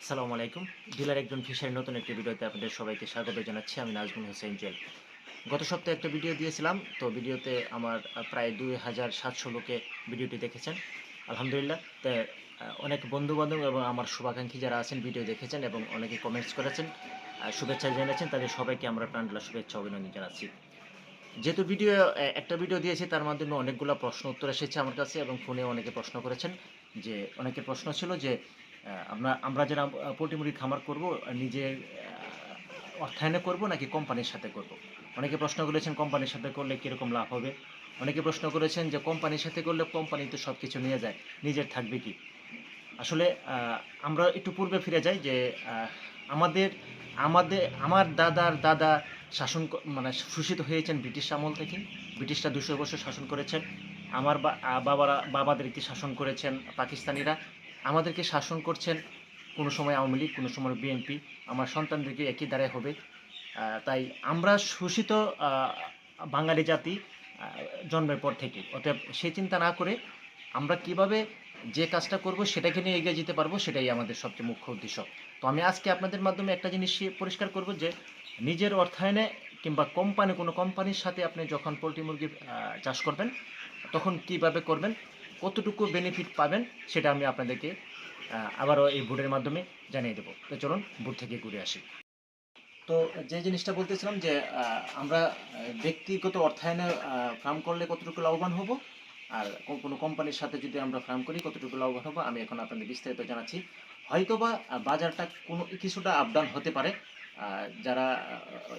আসসালামু আলাইকুম। ডিলার একজন ফিশারি নতুন একটি ভিডিওতে আপনাদের সবাইকে স্বাগত জানাচ্ছি। আমি নাজমুল হোসেন জুয়েল। গত সপ্তাহে একটা ভিডিও দিয়েছিলাম। তো ভিডিওতে আমার প্রায় ২,৭০০ লোকে ভিডিওটি দেখেছেন। আলহামদুলিল্লাহ। তো অনেক বন্ধু-বান্ধব এবং আমার শুভাকাঙ্ক্ষী যারা আছেন ভিডিও দেখেছেন এবং অনেকে কমেন্টস করেছেন, শুভেচ্ছা জানিয়েছেন। তাদের সবাইকে আমরা প্রাণঢালা শুভেচ্ছা অভিনন্দন জানাচ্ছি। যেহেতু একটা ভিডিও দিয়েছি তার মাধ্যমে অনেকগুলা প্রশ্ন উত্তর এসেছে আমার কাছে এবং ফোনেও অনেকে প্রশ্ন করেছেন। যে অনেকের প্রশ্ন ছিল যে আমরা যারা পোল্ট্রি মুরগির খামার করব নিজের অর্থায়নে করব নাকি কোম্পানির সাথে করব। অনেকে প্রশ্ন করেছেন কোম্পানির সাথে করলে কীরকম লাভ হবে। অনেকে প্রশ্ন করেছেন যে কোম্পানির সাথে করলে কোম্পানি তো সব কিছু নিয়ে যায়, নিজের থাকবে কি। আসলে আমরা একটু পূর্বে ফিরে যাই যে আমাদের আমাদের আমার দাদার দাদা মানে শোষিত হয়েছেন ব্রিটিশ আমল থেকে। ব্রিটিশরা ২০০ বছর শাসন করেছেন। আমার বাবাদেরকে শাসন করেছেন পাকিস্তানিরা। আমাদেরকে শাসন করছেন কোনো সময় আওয়ামী লীগ, কোনো সময় বিএনপি। আমার সন্তানদেরকে একই দ্বারাই হবে। তাই আমরা শোষিত বাঙালি জাতি জন্মের পর থেকে। অতএব সেই চিন্তা না করে আমরা কিভাবে যে কাজটা করব সেটাকে নিয়ে এগিয়ে যেতে পারবো, সেটাই আমাদের সবচেয়ে মুখ্য উদ্দেশ্য। তো আমি আজকে আপনাদের মাধ্যমে একটা জিনিস পরিষ্কার করব যে নিজের অর্থায়নে কিংবা কোনো কোম্পানির সাথে আপনি যখন পোলট্রি মুরগি চাষ করবেন তখন কিভাবে করবেন, কতটুকু বেনিফিট পাবেন সেটা আমি আপনাদেরকে আবারও এই বোর্ডের মাধ্যমে জানিয়ে দেবো। তো চলুন বোর্ড থেকে ঘুরে আসি। তো যে জিনিসটা বলতেছিলাম যে আমরা ব্যক্তিগত অর্থায়নে ফার্ম করলে কতটুকু লাভবান হব, আর কোনো কোম্পানির সাথে যদি আমরা ফার্ম করি কতটুকু লাভবান হবো, আমি এখন আপনাদের বিস্তারিত জানাচ্ছি। হয়তোবা বাজারটা কিছুটা আপ ডাউন হতে পারে, যারা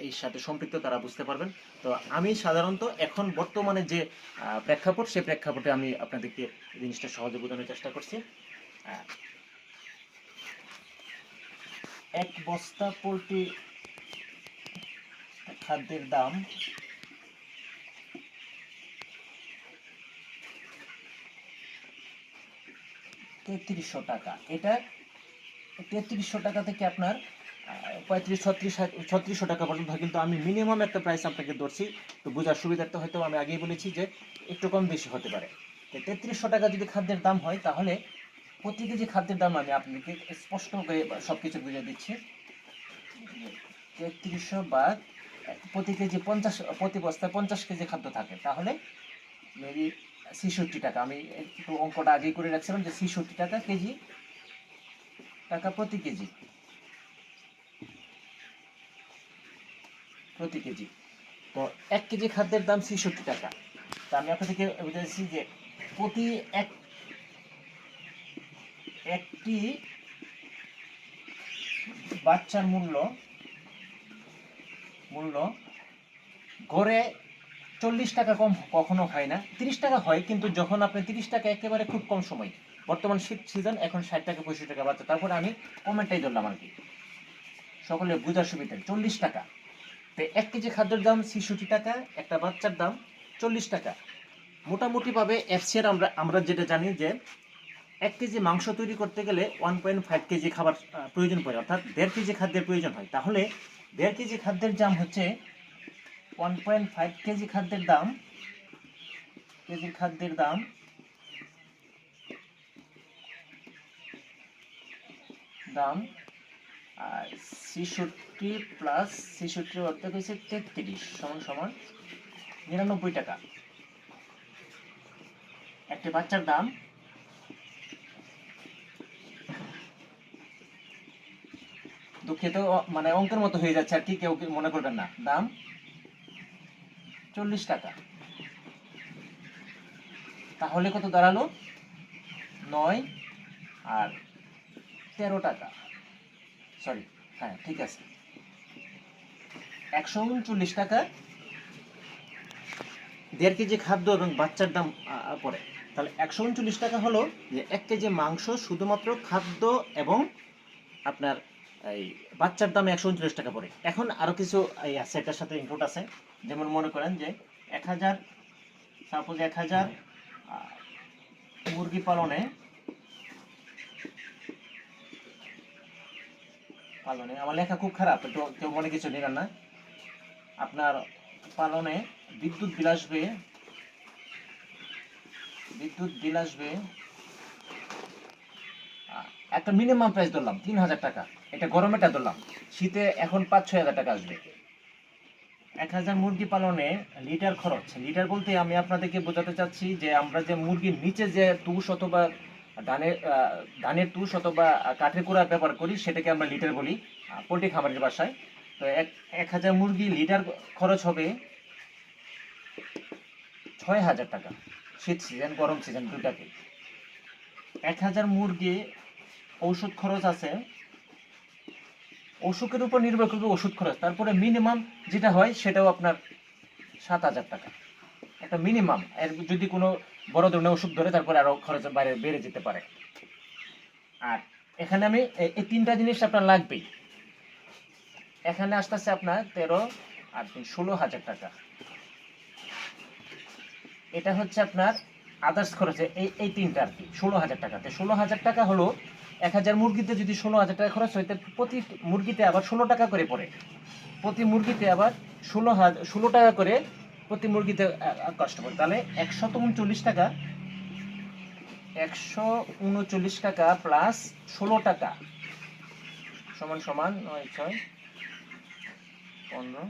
এর সাথে সম্পৃক্ত তারা বুঝতে পারবেন। তো আমি সাধারণত এখন বর্তমানে যে প্রেক্ষাপট, সেই প্রেক্ষাপটে আমি আপনাদেরকে জিনিসটা সহজে বোঝানোর চেষ্টা করছি। এক বস্তা পোলট্রি খাদ্যের দাম ৩৩০০ টাকা। এটা ৩৩০০ টাকা থেকে আপনার ৩৫-৩৬-৩৬০০ টাকা পর্যন্ত হয়, কিন্তু আমি মিনিমাম একটা প্রাইস আপনাকে ধরছি। তো বোঝার সুবিধার্থে হয়তো আমি আগেই বলেছি যে একটু কম বেশি হতে পারে। ৩৩০০ টাকা যদি খাদ্যের দাম হয় তাহলে প্রতি কেজি খাদ্যের দাম আমি আপনাকে স্পষ্ট করে সব কিছু বুঝিয়ে দিচ্ছি। ৩৩০০ বা প্রতি কেজি 50, প্রতি বস্তায় 50 কেজি খাদ্য থাকে, তাহলে মেবি ৬৬ টাকা। আমি একটু অঙ্কটা আগেই করে রাখছিলাম যে ৬৬ টাকা কেজি, টাকা প্রতি কেজি, প্রতি কেজি। তো ১ কেজি খাদ্যের দাম ৬৬ টাকা। তা আমি আপনাদেরকে বুঝাচ্ছি যে প্রতি একটি বাচ্চার মূল্য গড়ে ৪০ টাকা কম কখনো হয় না। ৩০ টাকা হয়, কিন্তু যখন আপনি ৩০ টাকা একেবারে খুব কম সময়, বর্তমান শীত সিজন, এখন ৬০ টাকা ৬৫ টাকা বাচ্চা, তারপরে আমি কমেন্টটাই ধরলাম আর কি সকলের বোঝার সুবিধা। ৪০ টাকা। তো ১ কেজি খাদ্যের দাম ৬৬ টাকা, একটা বাচ্চার দাম ৪০ টাকা। মোটামুটিভাবে এফসিআর আমরা যেটা জানি যে ১ কেজি মাংস তৈরি করতে গেলে 1.5 কেজি খাবার প্রয়োজন পড়ে, অর্থাৎ ১.৫ কেজি খাদ্যের প্রয়োজন হয়। তাহলে ১.৫ কেজি খাদ্যের দাম হচ্ছে 1.5 কেজি খাদ্যের দাম, দাম ৬৬ প্লাস ৬৬ অর্থাৎ হচ্ছে ৩৩ সমান সমান ৯৯ টাকা। একটা বাচ্চার দাম দুঃখিত, মানে অঙ্কের মতো হয়ে যাচ্ছে আর কি, কেউ মনে করবেন না। দাম ৪০ টাকা। তাহলে কত দাঁড়ালো? ৯ আর ১৩ টাকা, সরি, হ্যাঁ ঠিক আছে, ১৩৯ টাকা ১.৫ কেজি খাদ্য এবং বাচ্চার দাম পড়ে। তাহলে ১৩৯ টাকা হলো যে ১ কেজি মাংস শুধুমাত্র খাদ্য এবং আপনার এই বাচ্চার দাম ১৩৯ টাকা পড়ে। এখন আরও কিছু এই আছে, এটার সাথে ইনপুট আছে। যেমন মনে করেন যে ১০০০, সাপোজ ১০০০ মুরগি পালনে আমার লেখা খুব খারাপ, একটু কেউ মনে কিছু নেবেন না। আপনার পালনে বিদ্যুৎ বিল আসবে ১ একটা মিনিমাম প্রাইস ধরলাম 3000 টাকা, এটা গরমেটা ধরলাম, শীতে এখন 5-6 হাজার টাকা আসবে। 1000 মুরগি পালনে লিটার খরচ, লিটার বলতে আমি আপনাদেরকে বোঝাতে চাচ্ছি যে আমরা যে মুরগির নিচে যে তুষ অথবা ধানের তুষ অথবা কাঠের কুড়া ব্যবহার করি সেটাকে আমরা লিটার বলি পোল্ট্রি খামারের বাসায়। তো 1000 মুরগি লিটার খরচ হবে 6000 টাকা, শীত সিজন গরম সিজন দুটাকে। 1000 মুরগি ওষুধ খরচ আছে, অসুখের উপর নির্ভর করবে ওষুধ খরচ, তারপরে মিনিমাম যেটা হয় সেটাও আপনার 7000 টাকা, একটা মিনিমাম। এর যদি কোনো বড় ধরনের অসুখ ধরে তারপরে আরো খরচ বাইরে বেড়ে যেতে পারে। আর এখানে আমি এই তিনটা জিনিস আপনার লাগবেই। এখানে আসতেছে আপনার 13 আর 16,000 টাকা। এটা হচ্ছে আপনার আদার্স খরচে এই তিনটা আর কি 16,000 টাকা। 16,000 টাকা হলো 1000 মুরগিতে যদি 16,000 টাকা খরচ হয়, প্রতি মুরগিতে আবার 16 টাকা করে পড়ে, প্রতি মুরগিতে আবার 16 টাকা করে প্রতি মুরগিতে কষ্ট করে। তাহলে 139 টাকা, 139 টাকা প্লাস 16 টাকা সমান সমান 9, 6, 15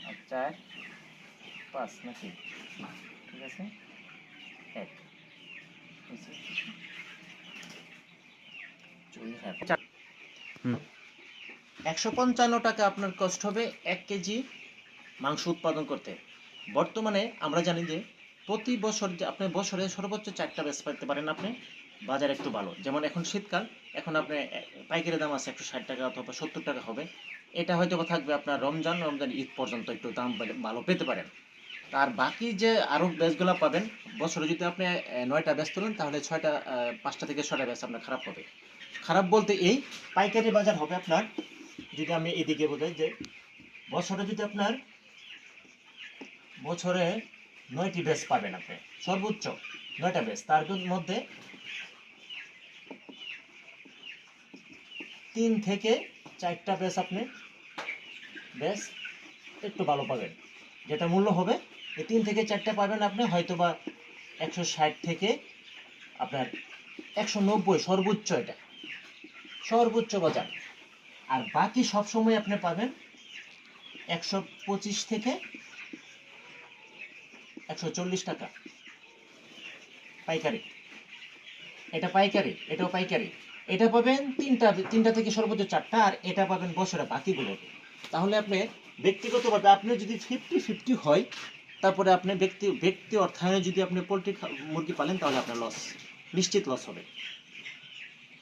আর 4, 5 নাকি, ঠিক আছে 1, 155 টাকা আপনার কষ্ট হবে 1 কেজি মাংস উৎপাদন করতে। বর্তমানে আমরা জানি যে প্রতি বছর যে আপনি বছরে সর্বোচ্চ 4টা ব্যাচ পাইতে পারেন আপনি, বাজার একটু ভালো। যেমন এখন শীতকাল, এখন আপনি পাইকারি দাম আছে 160 টাকা অথবা 70 টাকা হবে। এটা হয়তো থাকবে আপনার রমজান ঈদ পর্যন্ত একটু দাম ভালো পেতে পারেন। আর বাকি যে আরও ব্যাচগুলো পাবেন, বছরে যদি আপনি 9টা ব্যাচ তোলেন তাহলে 5টা থেকে 6টা ব্যাচ আপনার খারাপ হবে। খারাপ বলতে এই পাইকারি বাজার হবে আপনার, যদি আমি এদিকে বোঝাই যে বছরে যদি আপনার বছরে 9টি ব্যাচ পাবেন আপনি, সর্বোচ্চ 9টা ব্যাচ, তার মধ্যে 3 থেকে 4টা ব্যাচ আপনি ব্যাচ একটু ভালো পাবেন, যেটা মূল্য হবে এই 3 থেকে 4টা পাবেন আপনি হয়তো বা 160 থেকে আপনার 190 সর্বোচ্চ, এটা সর্বোচ্চ বাজার। আর বাকি সব সময় আপনি পাবেন 125 থেকে 140 টাকা পাইকারি। এটা পাইকারি, এটাও পাইকারি। এটা পাবেন তিনটা থেকে সর্বোচ্চ 4টা, আর এটা পাবেন বছরে বাকিগুলো। তাহলে আপনি ব্যক্তিগতভাবে আপনি যদি 50-50 হয়, তারপরে আপনি ব্যক্তি অর্থায়নে যদি আপনি পোলট্রি মুরগি পালেন তাহলে আপনার লস, নিশ্চিত লস হবে।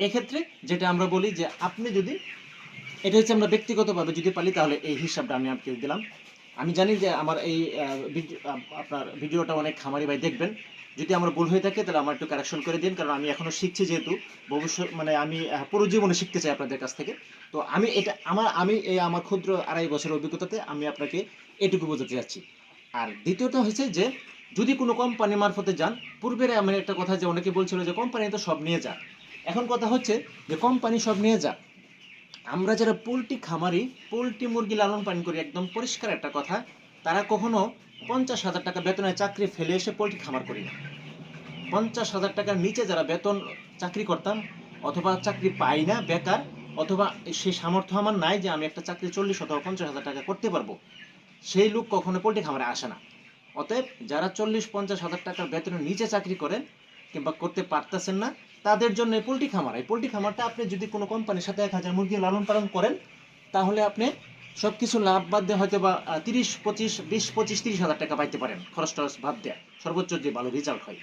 এক্ষেত্রে যেটা আমরা বলি যে আপনি যদি, এটা হচ্ছে আমরা ব্যক্তিগতভাবে যদি পালি তাহলে এই হিসাবটা আমি আপনাকে দিলাম। আমি জানি যে আমার এই আপনার ভিডিওটা অনেক খামারি ভাই দেখবেন, যদি আমার ভুল হয়ে থাকে তাহলে আমার একটু কারেকশন করে দিন, কারণ আমি এখনো শিখছি, যেহেতু ভবিষ্যৎ মানে আমি পুরো জীবনে শিখতে চাই আপনাদের কাছ থেকে। তো আমি এটা আমার ক্ষুদ্র 2.5 বছরের অভিজ্ঞতাতে আমি আপনাকে এটুকু বোঝাতে যাচ্ছি। আর দ্বিতীয়টা হচ্ছে যে যদি কোনো কোম্পানি মারফতে যান, পূর্বের আমি একটা কথা যে অনেকে বলছিল যে কোম্পানি তো সব নিয়ে যাক, এখন কথা হচ্ছে যে কোম্পানি সব নিয়ে যাক, আমরা যারা পোলট্রি খামারি, পোলট্রি মুরগি লালন পালন করি, একদম পরিষ্কার একটা কথা, তারা কখনো 50,000 টাকা বেতনের চাকরি ফেলে এসে পোলট্রি খামার করি না। 50,000 টাকার নিচে যারা বেতন চাকরি করতাম অথবা চাকরি পাই না, বেকার, অথবা সেই সামর্থ্য আমার নাই যে আমি একটা চাকরি 40 অথবা 50,000 টাকা করতে পারবো, সেই লোক কখনো পোলট্রি খামারে আসে না। অতএব যারা 40-50,000 টাকার বেতনের নিচে চাকরি করেন কিংবা করতে পারতেছেন না, তাদের জন্য এই পোলট্রি খামার। এই পোলট্রি খামারটা আপনি যদি কোনো কোম্পানির সাথে 1000 মুরগি লালন পালন করেন, তাহলে আপনি সব কিছু লাভ বাদ দিয়ে হয়তো বা 20-25-30,000 টাকা পাইতে পারেন, খরচ টরচ বাদ দেয়া, সর্বোচ্চ যে ভালো রেজাল্ট হয়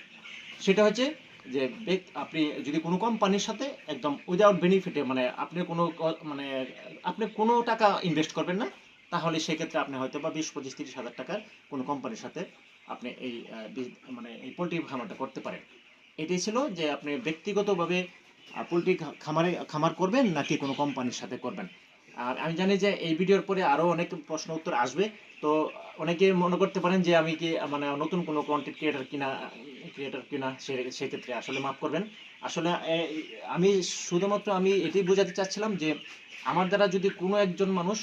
সেটা হচ্ছে যে আপনি যদি কোনো কোম্পানির সাথে একদম উইদাউট বেনিফিটে, মানে আপনি কোনো টাকা ইনভেস্ট করবেন না, তাহলে সেক্ষেত্রে আপনি হয়তো বা 20-25-30,000 টাকার কোনো কোম্পানির সাথে আপনি এই পোলট্রি খামারটা করতে পারেন। এটাই ছিল যে আপনি ব্যক্তিগতভাবে পোলট্রি খামার করবেন নাকি কোনো কোম্পানির সাথে করবেন। আর আমি জানি যে এই ভিডিওর পরে আরও অনেক প্রশ্ন উত্তর আসবে, তো অনেকে মনে করতে পারেন যে আমি কি নতুন কোনো কন্টেন্ট ক্রিয়েটর কিনা, সেক্ষেত্রে আসলে মাফ করবেন। আসলে আমি শুধুমাত্র এটাই বোঝাতে চাচ্ছিলাম যে আমার দ্বারা যদি কোনো একজন মানুষ,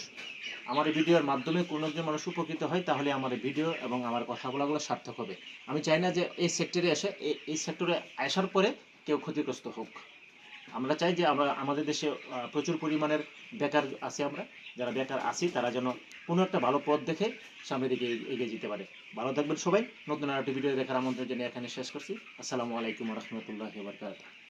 আমার এই ভিডিওর মাধ্যমে কোনো একজন মানুষ উপকৃত হয়, তাহলে আমার এই ভিডিও এবং আমার কথাগুলো সার্থক হবে। আমি চাই না যে এই সেক্টরে এসে এই সেক্টরে আসার পরে কেউ ক্ষতিগ্রস্ত হোক। আমরা চাই যে আমরা আমাদের দেশে প্রচুর পরিমাণের বেকার আছি, আমরা যারা বেকার আছি তারা যেন কোনো একটা ভালো পথ দেখে সামনের দিকে এগিয়ে যেতে পারে। ভালো থাকবেন সবাই। নতুন আরেকটি ভিডিও দেখার আমন্ত্রণ জানিয়ে এখানে শেষ করছি। আসসালামু আলাইকুম রহমতুল্লাহি ওয়া বারাকাতুহু।